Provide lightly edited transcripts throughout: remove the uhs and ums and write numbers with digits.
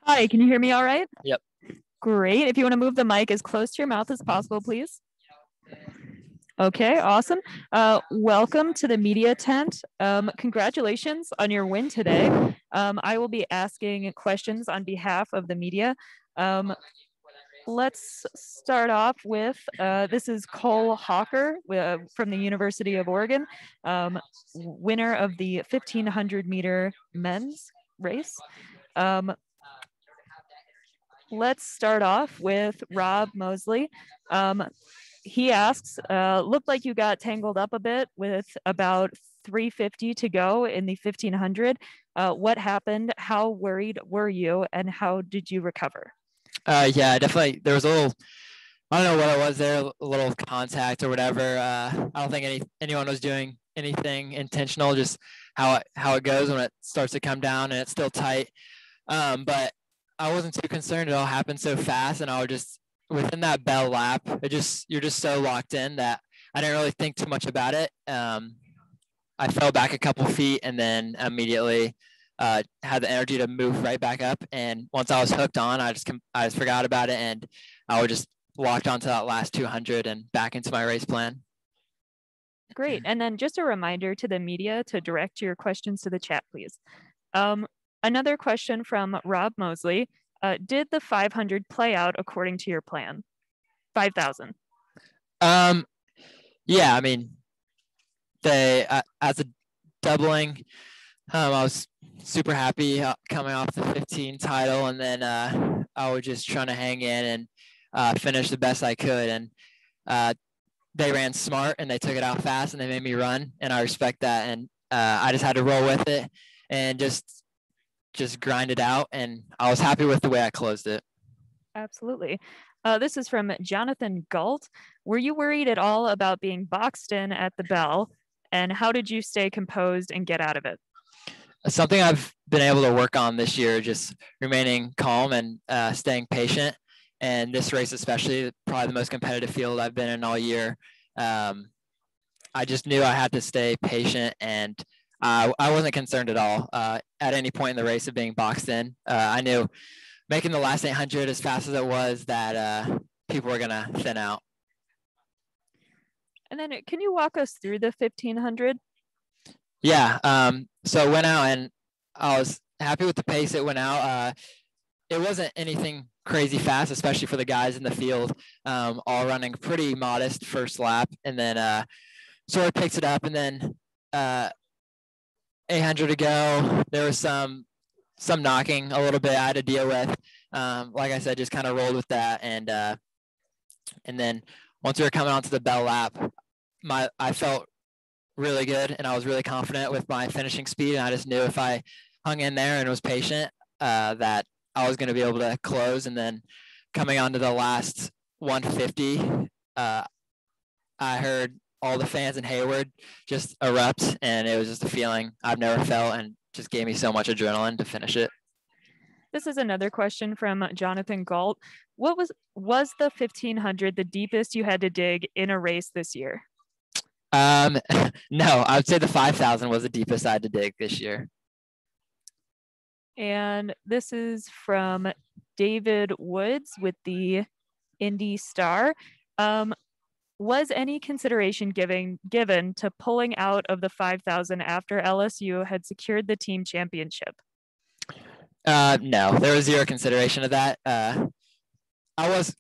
Hi, can you hear me all right? Yep. Great. If you want to move the mic as close to your mouth as possible, please. Okay, awesome. Welcome to the media tent. Congratulations on your win today. I will be asking questions on behalf of the media. Let's start off with, this is Cole Hocker from the University of Oregon, winner of the 1500 meter men's race. Let's start off with Rob Mosley. He asks, looked like you got tangled up a bit with about 350 to go in the 1500. What happened? How worried were you, and how did you recover? Yeah, definitely. There was a little, I don't know what it was there, a little contact or whatever. I don't think anyone was doing anything intentional, just how it goes when it starts to come down and it's still tight. But I wasn't too concerned. It all happened so fast, and I was just within that bell lap. You're just so locked in that I didn't really think too much about it. I fell back a couple feet and then immediately had the energy to move right back up. And once I was hooked on, I just forgot about it, and I would just walked onto that last 200 and back into my race plan. Great. And then just a reminder to the media to direct your questions to the chat, please. Another question from Rob Mosley. Did the 500 play out according to your plan? 5,000. Yeah, I mean, as a doubling, I was super happy coming off the 15 title, and then I was just trying to hang in and finish the best I could. And they ran smart and they took it out fast and they made me run, and I respect that. And I just had to roll with it and just grind it out. And I was happy with the way I closed it. Absolutely. This is from Jonathan Galt. Were you worried at all about being boxed in at the bell, and how did you stay composed and get out of it? Something I've been able to work on this year, just remaining calm and staying patient. And this race, especially, probably the most competitive field I've been in all year. I just knew I had to stay patient, and I wasn't concerned at all at any point in the race of being boxed in. I knew making the last 800 as fast as it was that people were going to thin out. And then can you walk us through the 1500? Yeah. So it went out, and I was happy with the pace it went out. It wasn't anything crazy fast, especially for the guys in the field, all running pretty modest first lap. And then sort of picked it up, and then 800 to go. There was some knocking a little bit I had to deal with. Like I said, just kind of rolled with that. And then once we were coming onto the bell lap, I felt really good, and I was really confident with my finishing speed. And I just knew if I hung in there and was patient, that I was going to be able to close. And then coming onto the last 150, I heard all the fans in Hayward just erupt, and it was just a feeling I've never felt, and just gave me so much adrenaline to finish it. This is another question from Jonathan Galt. What was the 1500 the deepest you had to dig in a race this year? No, I would say the 5,000 was the deepest I had to dig this year. And this is from David Woods with the Indy Star. Was any consideration given to pulling out of the 5,000 after LSU had secured the team championship? No, there was zero consideration of that. I was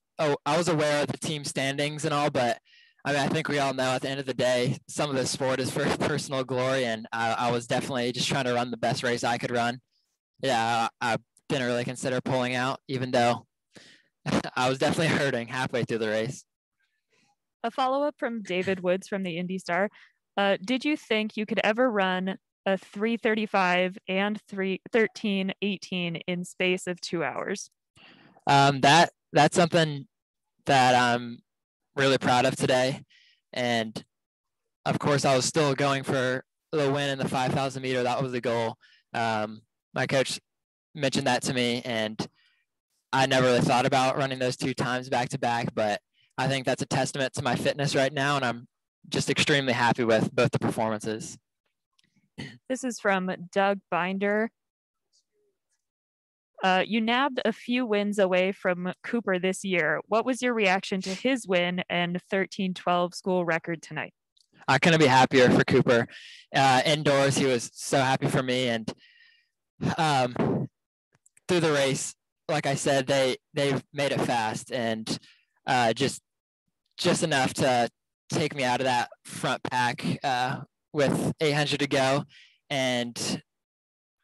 aware of the team standings and all, but I mean, I think we all know at the end of the day, some of the sport is for personal glory, and I was definitely just trying to run the best race I could run. Yeah, I didn't really consider pulling out, even though I was definitely hurting halfway through the race. A follow-up from David Woods from the Indy Star. Did you think you could ever run a 3:35 and 3:13:18 in space of 2 hours? That's something that I'm really proud of today. And of course, I was still going for the win in the 5,000 meter. That was the goal. My coach mentioned that to me, and I never really thought about running those 2 times back to back, but I think that's a testament to my fitness right now, and I'm just extremely happy with both the performances. This is from Doug Binder. You nabbed a few wins away from Cooper this year. What was your reaction to his win and 13-12 school record tonight? I couldn't be happier for Cooper. Indoors, he was so happy for me, and through the race, like I said, they made it fast, and just enough to take me out of that front pack with 800 to go, and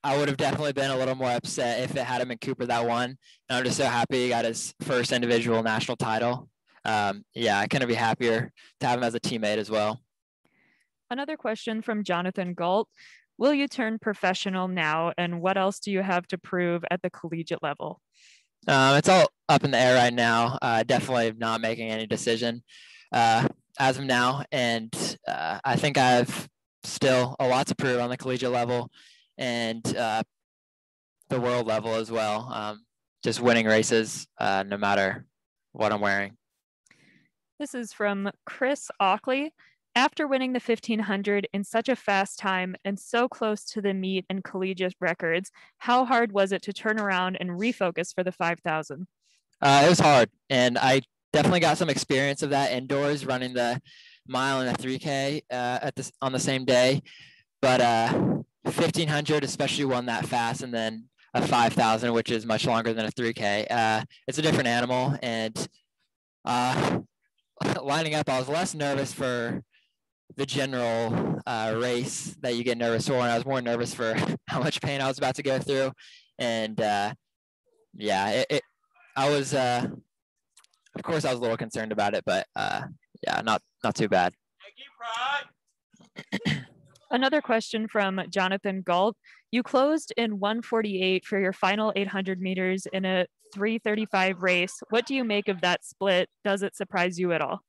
I would have definitely been a little more upset if it hadn't been Cooper that won. And I'm just so happy he got his first individual national title. Yeah, I couldn't be happier to have him as a teammate as well. Another question from Jonathan Galt. Will you turn professional now? And what else do you have to prove at the collegiate level? It's all up in the air right now. Definitely not making any decision as of now. And I think I have still a lot to prove on the collegiate level and the world level as well. Just winning races no matter what I'm wearing. This is from Chris Ockley. After winning the 1500 in such a fast time and so close to the meet and collegiate records, how hard was it to turn around and refocus for the 5000? It was hard, and I definitely got some experience of that indoors, running the mile and the 3K on the same day. But 1500, especially one that fast, and then a 5000, which is much longer than a 3K. It's a different animal, and lining up, I was less nervous for the general race that you get nervous for, and I was more nervous for how much pain I was about to go through. And yeah, I was, of course, I was a little concerned about it, but yeah, not too bad. Another question from Jonathan Galt. You closed in 1:48 for your final 800 meters in a 3:35 race. What do you make of that split? Does it surprise you at all?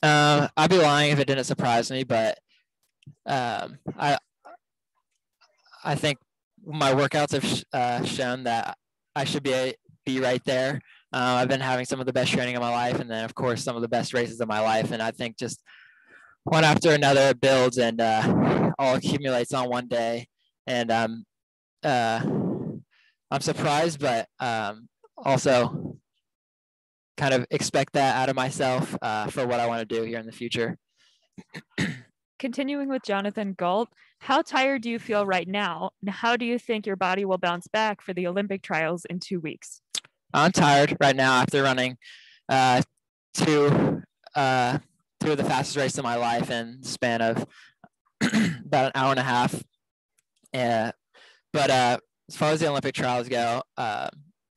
I'd be lying if it didn't surprise me, but I think my workouts have shown that I should be right there. I've been having some of the best training of my life, and then of course some of the best races of my life, and I think just one after another it builds and all accumulates on one day. And I'm surprised, but also kind of expect that out of myself for what I want to do here in the future. Continuing with Jonathan Galt, how tired do you feel right now? And how do you think your body will bounce back for the Olympic trials in 2 weeks? I'm tired right now after running two of the fastest races of my life in the span of about an hour and a half. But as far as the Olympic trials go,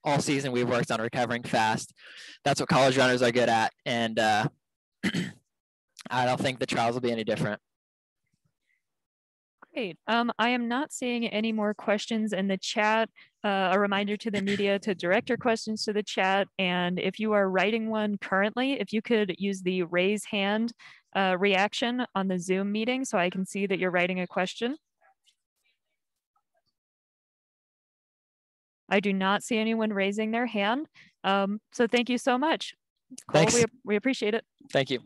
all season we've worked on recovering fast. That's what college runners are good at, and I don't think the trials will be any different. Great. I am not seeing any more questions in the chat. A reminder to the media to direct your questions to the chat. And if you are writing one currently, if you could use the raise hand reaction on the Zoom meeting so I can see that you're writing a question. I do not see anyone raising their hand. So thank you so much. Cole, Thanks. we appreciate it. Thank you.